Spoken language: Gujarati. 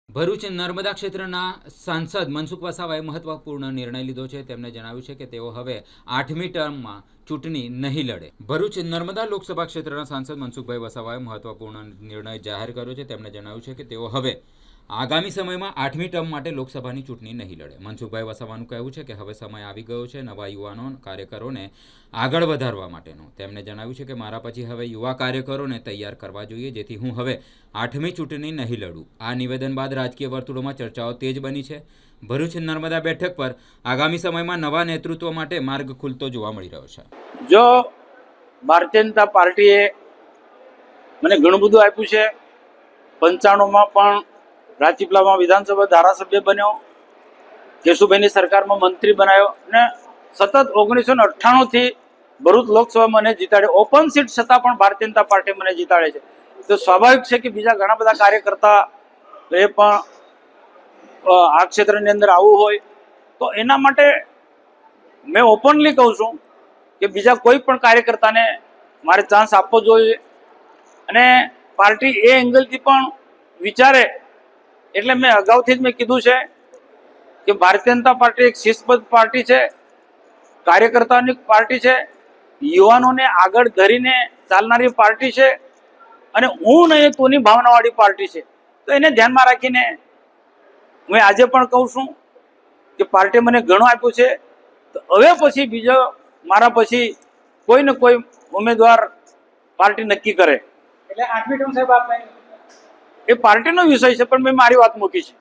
ભરૂચ નર્મદા ક્ષેત્રના સાંસદ મનસુખ વસાવાએ મહત્વપૂર્ણ નિર્ણય લીધો છે. તેમણે જણાવ્યું છે કે તેઓ હવે 8મી ટર્મમાં ચૂંટણી નહીં લડે. ભરૂચ નર્મદા લોકસભા ક્ષેત્રના સાંસદ મનસુખભાઈ વસાવાએ મહત્વપૂર્ણ નિર્ણય જાહેર કર્યો છે. તેમણે જણાવ્યું છે કે તેઓ હવે આગામી સમયમાં 8મી ટર્મ માટે લોકસભાની ચૂંટણી નહીં લડે. મનસુખભાઈ વસાવાનું કહેવું છે કે હવે સમય આવી ગયો છે નવા યુવાનો કાર્યકરોને આગળ વધારવા માટેનો. તેમણે જણાવ્યું છે કે મારા પછી હવે યુવા કાર્યકરોને તૈયાર કરવા જોઈએ, જેથી હું હવે 8મી ચૂંટણી નહીં લડું. આ નિવેદન બાદ રાજકીય વર્તુળોમાં ચર્ચાઓ તેજ બની છે. ભરૂચ નર્મદા બેઠક પર આગામી સમયમાં નવા નેતૃત્વ માટે માર્ગ ખુલતો જોવા મળી રહ્યો છે. જો ભારતીય જનતા પાર્ટીએ મને ઘણું બધું આપ્યું છે. 95માં પણ રાજપીપળામાં વિધાનસભા ધારાસભ્ય બન્યો, કેશુભાઈની સરકારમાં મંત્રી બનાવ્યો અને સતત 1998થી ભરૂચ લોકસભા મને જીતાડે. ઓપન સીટ છતાં પણ ભારતીય જનતા પાર્ટી મને જીતાડે છે. તો સ્વાભાવિક છે કે બીજા ઘણા બધા કાર્યકર્તા એ પણ આ ક્ષેત્રની અંદર આવવું હોય તો એના માટે મેં ઓપનલી કહું છું કે બીજા કોઈ પણ કાર્યકર્તાને મારે ચાન્સ આપવો જોઈએ. અને પાર્ટી એ એંગલથી પણ વિચારે એટલે મેં અગાઉથી જ મેં કીધું છે કે ભારતીય જનતા પાર્ટી એક શિસ્તબદ્ધ પાર્ટી છે, કાર્યકર્તાઓની પાર્ટી છે, યુવાનોને આગળ ધરીને ચાલનારી પાર્ટી છે અને હું નહીં તોની ભાવનાવાળી પાર્ટી છે. તો એને ધ્યાનમાં રાખીને હું આજે પણ કહું છું કે પાર્ટી મને ઘણું આપ્યું છે. તો હવે પછી બીજો મારા પછી કોઈ ને કોઈ ઉમેદવાર પાર્ટી નક્કી કરે. એટલે 8મી ટર્મ સાહેબ આપને એ પાર્ટીનો વિષય છે, પણ મેં મારી વાત મૂકી છે.